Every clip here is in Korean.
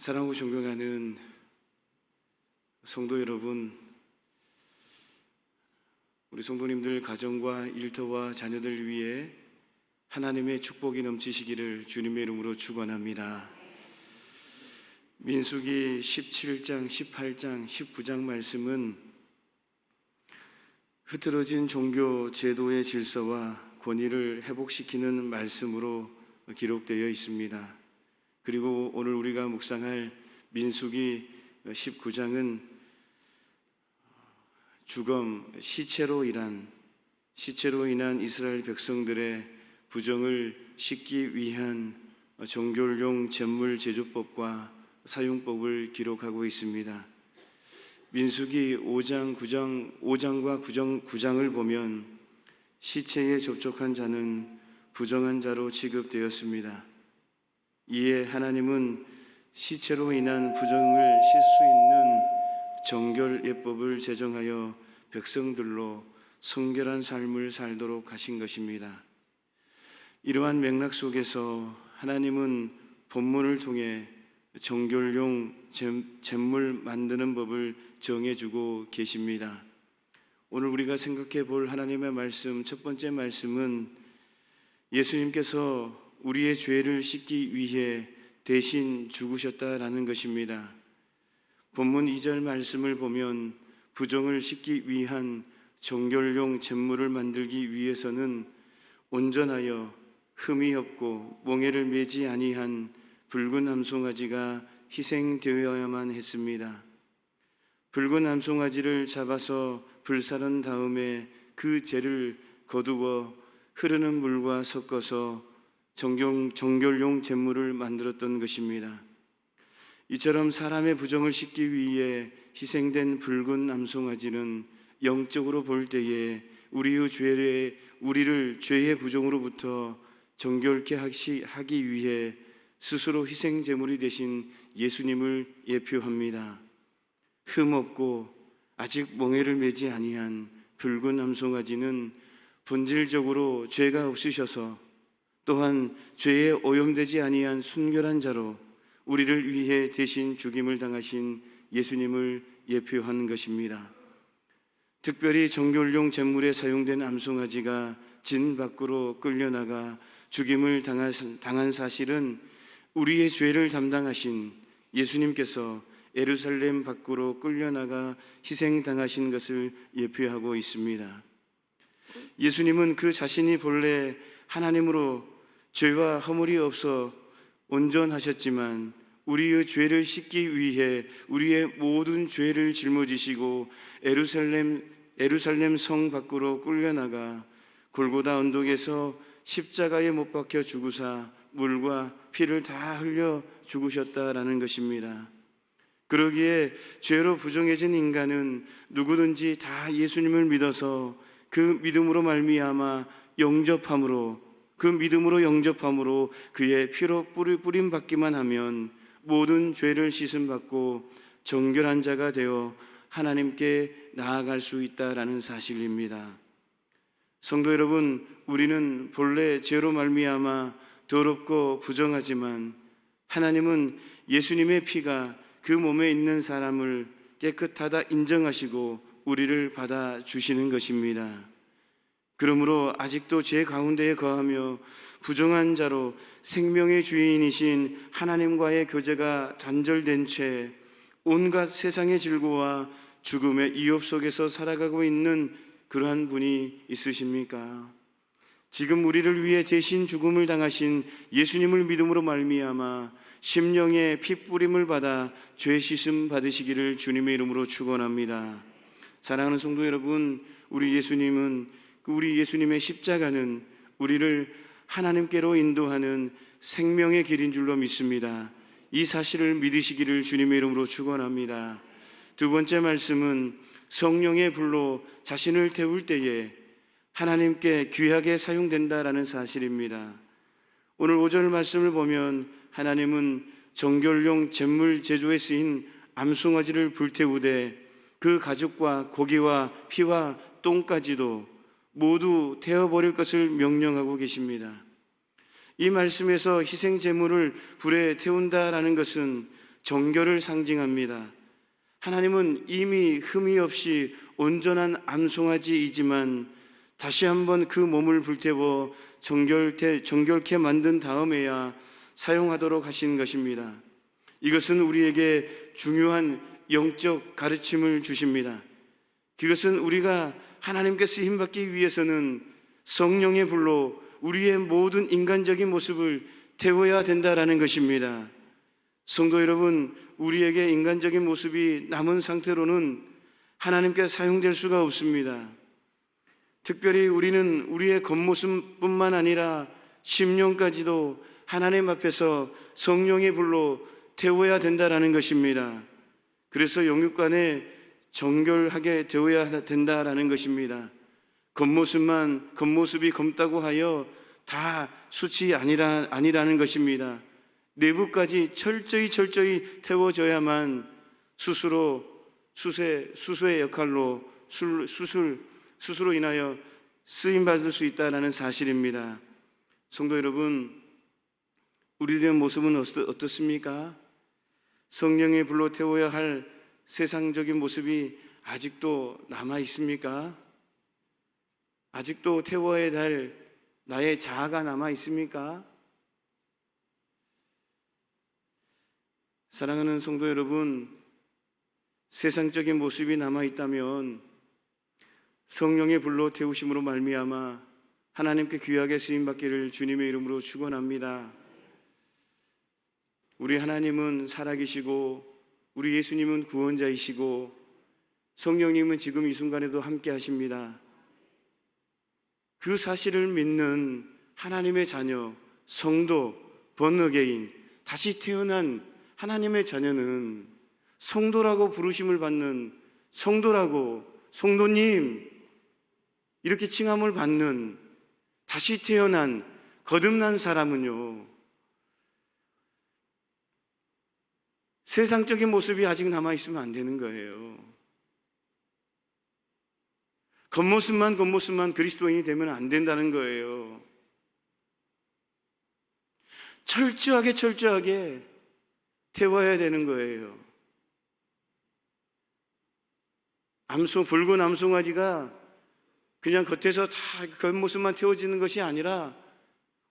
사랑하고 존경하는 성도 여러분, 우리 성도님들 가정과 일터와 자녀들 위해 하나님의 축복이 넘치시기를 주님의 이름으로 축원합니다. 민수기 17장, 18장, 19장 말씀은 흐트러진 종교 제도의 질서와 권위를 회복시키는 말씀으로 기록되어 있습니다. 그리고 오늘 우리가 묵상할 민수기 19장은 죽음, 시체로 인한 이스라엘 백성들의 부정을 씻기 위한 정결용 제물 제조법과 사용법을 기록하고 있습니다. 민수기 5장과 9장을 보면 시체에 접촉한 자는 부정한 자로 취급되었습니다. 이에 하나님은 시체로 인한 부정을 씻을 수 있는 정결 예법을 제정하여 백성들로 성결한 삶을 살도록 하신 것입니다. 이러한 맥락 속에서 하나님은 본문을 통해 정결용 제물 만드는 법을 정해주고 계십니다. 오늘 우리가 생각해 볼 하나님의 말씀, 첫 번째 말씀은 예수님께서 우리의 죄를 씻기 위해 대신 죽으셨다라는 것입니다. 본문 2절 말씀을 보면 부정을 씻기 위한 정결용 제물을 만들기 위해서는 온전하여 흠이 없고 멍에를 매지 아니한 붉은 암송아지가 희생되어야만 했습니다. 붉은 암송아지를 잡아서 불사른 다음에 그 재를 거두어 흐르는 물과 섞어서 정결용 제물을 만들었던 것입니다. 이처럼 사람의 부정을 씻기 위해 희생된 붉은 암송아지는 영적으로 볼 때에 우리를 죄의 부정으로부터 정결케 하기 위해 스스로 희생 제물이 되신 예수님을 예표합니다. 흠없고 아직 멍에를 매지 아니한 붉은 암송아지는 본질적으로 죄가 없으셔서 또한 죄에 오염되지 아니한 순결한 자로 우리를 위해 대신 죽임을 당하신 예수님을 예표한 것입니다. 특별히 정결용 제물에 사용된 암송아지가 진 밖으로 끌려나가 죽임을 당한 사실은 우리의 죄를 담당하신 예수님께서 예루살렘 밖으로 끌려나가 희생당하신 것을 예표하고 있습니다. 예수님은 그 자신이 본래 하나님으로 죄와 허물이 없어 온전하셨지만 우리의 죄를 씻기 위해 우리의 모든 죄를 짊어지시고 예루살렘 성 밖으로 끌려나가 골고다 언덕에서 십자가에 못 박혀 죽으사 물과 피를 다 흘려 죽으셨다라는 것입니다. 그러기에 죄로 부정해진 인간은 누구든지 다 예수님을 믿어서 그 믿음으로 말미암아 그 믿음으로 영접함으로 그의 피로 뿌림 받기만 하면 모든 죄를 씻음 받고 정결한 자가 되어 하나님께 나아갈 수 있다라는 사실입니다. 성도 여러분, 우리는 본래 죄로 말미암아 더럽고 부정하지만 하나님은 예수님의 피가 그 몸에 있는 사람을 깨끗하다 인정하시고 우리를 받아주시는 것입니다. 그러므로 아직도 죄 가운데에 거하며 부정한 자로 생명의 주인이신 하나님과의 교제가 단절된 채 온갖 세상의 질고와 죽음의 이업 속에서 살아가고 있는 그러한 분이 있으십니까? 지금 우리를 위해 대신 죽음을 당하신 예수님을 믿음으로 말미암아 심령의 핏부림을 받아 죄 씻음 받으시기를 주님의 이름으로 축원합니다. 사랑하는 성도 여러분, 우리 예수님의 십자가는 우리를 하나님께로 인도하는 생명의 길인 줄로 믿습니다. 이 사실을 믿으시기를 주님의 이름으로 축원합니다. 두 번째 말씀은 성령의 불로 자신을 태울 때에 하나님께 귀하게 사용된다라는 사실입니다. 오늘 5절 말씀을 보면 하나님은 정결용 제물 제조에 쓰인 암송아지를 불태우되 그 가죽과 고기와 피와 똥까지도 모두 태워버릴 것을 명령하고 계십니다. 이 말씀에서 희생 제물을 불에 태운다라는 것은 정결을 상징합니다. 하나님은 이미 흠이 없이 온전한 암송아지이지만 다시 한번 그 몸을 불태워 정결케 만든 다음에야 사용하도록 하신 것입니다. 이것은 우리에게 중요한 영적 가르침을 주십니다. 그것은 우리가 하나님께 쓰임받기 위해서는 성령의 불로 우리의 모든 인간적인 모습을 태워야 된다라는 것입니다. 성도 여러분, 우리에게 인간적인 모습이 남은 상태로는 하나님께 사용될 수가 없습니다. 특별히 우리는 우리의 겉모습뿐만 아니라 심령까지도 하나님 앞에서 성령의 불로 태워야 된다라는 것입니다. 그래서 영육간에 정결하게 되어야 된다라는 것입니다. 겉모습이 검다고 하여 다 수치 아니라는 것입니다. 내부까지 철저히 태워져야만 수수의 역할로 수수로 인하여 쓰임받을 수 있다는 사실입니다. 성도 여러분, 우리들의 모습은 어떻습니까? 성령의 불로 태워야 할 세상적인 모습이 아직도 남아 있습니까? 아직도 태워야 할 나의 자아가 남아 있습니까? 사랑하는 성도 여러분, 세상적인 모습이 남아 있다면 성령의 불로 태우심으로 말미암아 하나님께 귀하게 쓰임 받기를 주님의 이름으로 축원합니다. 우리 하나님은 살아계시고 우리 예수님은 구원자이시고 성령님은 지금 이 순간에도 함께 하십니다. 그 사실을 믿는 하나님의 자녀, 성도, 번어게인, 다시 태어난 하나님의 자녀는 성도라고 부르심을 받는 성도라고, 성도님 이렇게 칭함을 받는 다시 태어난 거듭난 사람은요, 세상적인 모습이 아직 남아있으면 안 되는 거예요. 겉모습만 그리스도인이 되면 안 된다는 거예요. 철저하게 태워야 되는 거예요. 붉은 암송아지가 그냥 겉에서 다 겉모습만 태워지는 것이 아니라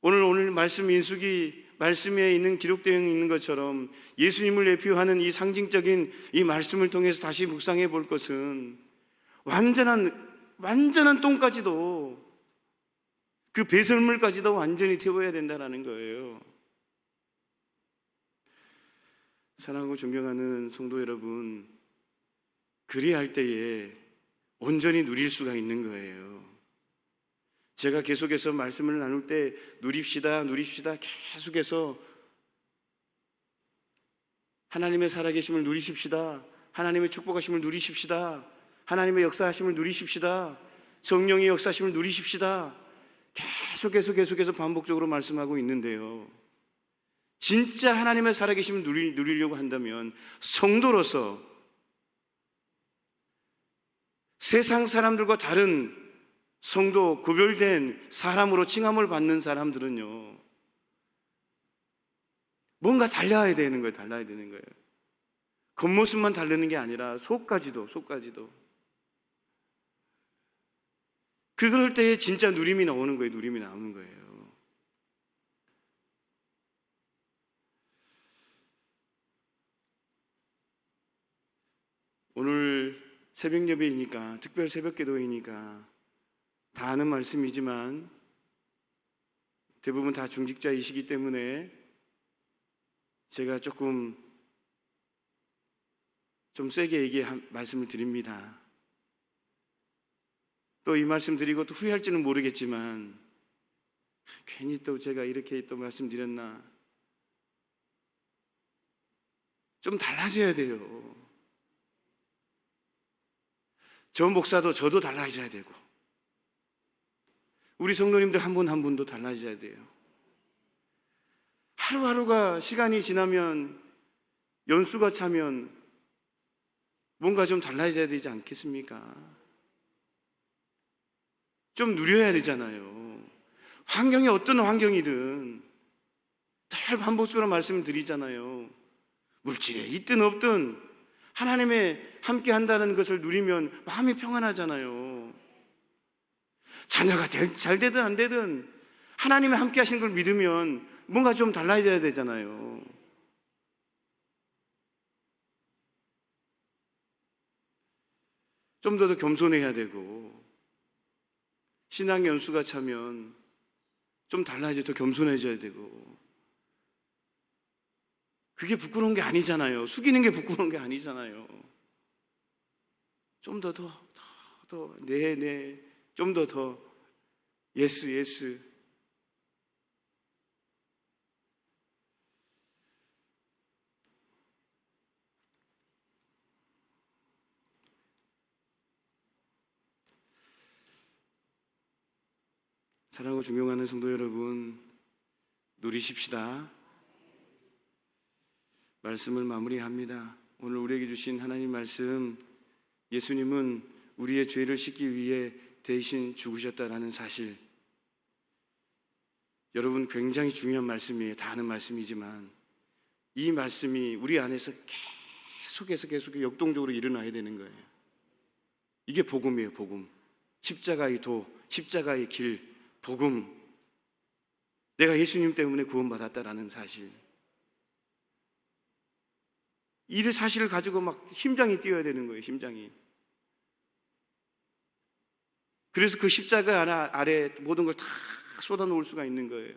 오늘 말씀 민수기 말씀에 있는 기록되어 있는 것처럼 예수님을 대표하는 이 상징적인 이 말씀을 통해서 다시 묵상해 볼 것은 완전한 똥까지도 그 배설물까지도 완전히 태워야 된다는 거예요. 사랑하고 존경하는 성도 여러분, 그리할 때에 온전히 누릴 수가 있는 거예요. 제가 계속해서 말씀을 나눌 때 누립시다 계속해서 하나님의 살아계심을 누리십시다, 하나님의 축복하심을 누리십시다, 하나님의 역사하심을 누리십시다, 성령의 역사하심을 누리십시다, 계속해서 반복적으로 말씀하고 있는데요, 진짜 하나님의 살아계심을 누리려고 한다면 성도로서 세상 사람들과 다른 성도, 구별된 사람으로 칭함을 받는 사람들은요, 뭔가 달라야 되는 거예요. 겉모습만 다르는 게 아니라 속까지도. 그럴 때에 진짜 누림이 나오는 거예요. 오늘 새벽 예배이니까, 특별 새벽 기도이니까 다 아는 말씀이지만 대부분 다 중직자이시기 때문에 제가 좀 세게 말씀을 드립니다. 또 이 말씀 드리고 또 후회할지는 모르겠지만 괜히 또 제가 이렇게 또 말씀드렸나, 좀 달라져야 돼요. 저 목사도 저도 달라져야 되고 우리 성도님들 한 분 한 분도 달라져야 돼요. 하루하루가 시간이 지나면, 연수가 차면 뭔가 좀 달라져야 되지 않겠습니까? 좀 누려야 되잖아요. 환경이 어떤 환경이든 늘 반복적으로 말씀을 드리잖아요. 물질에 있든 없든 하나님의 함께 한다는 것을 누리면 마음이 평안하잖아요. 자녀가 잘 되든 안 되든 하나님의 함께 하시는 걸 믿으면 뭔가 좀 달라져야 되잖아요. 좀 더 겸손해야 되고, 신앙 연수가 차면 좀 달라져 더 겸손해져야 되고, 그게 부끄러운 게 아니잖아요. 숙이는 게 부끄러운 게 아니잖아요. 좀 더 네, 좀 더 예스. 사랑하고 존경하는 성도 여러분, 누리십시다. 말씀을 마무리합니다. 오늘 우리에게 주신 하나님 말씀, 예수님은 우리의 죄를 씻기 위해 대신 죽으셨다라는 사실, 여러분 굉장히 중요한 말씀이에요. 다 아는 말씀이지만 이 말씀이 우리 안에서 계속 역동적으로 일어나야 되는 거예요. 이게 복음이에요. 복음. 십자가의 도, 십자가의 길, 복음. 내가 예수님 때문에 구원받았다라는 사실, 이 사실을 가지고 막 심장이 뛰어야 되는 거예요. 심장이. 그래서 그 십자가 아래 모든 걸 다 쏟아놓을 수가 있는 거예요.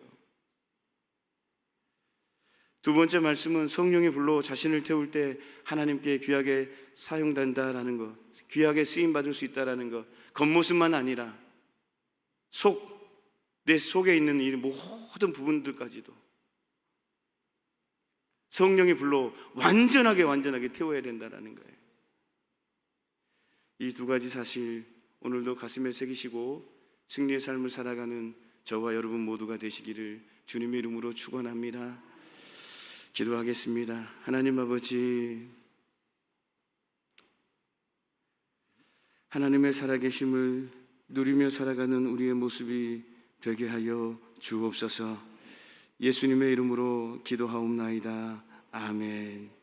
두 번째 말씀은 성령의 불로 자신을 태울 때 하나님께 귀하게 사용된다라는 것, 귀하게 쓰임받을 수 있다라는 것. 겉모습만 아니라 내 속에 있는 이 모든 부분들까지도 성령의 불로 완전하게 태워야 된다라는 거예요. 이 두 가지 사실 오늘도 가슴에 새기시고 승리의 삶을 살아가는 저와 여러분 모두가 되시기를 주님의 이름으로 축원합니다. 기도하겠습니다. 하나님 아버지, 하나님의 살아계심을 누리며 살아가는 우리의 모습이 되게 하여 주옵소서. 예수님의 이름으로 기도하옵나이다. 아멘.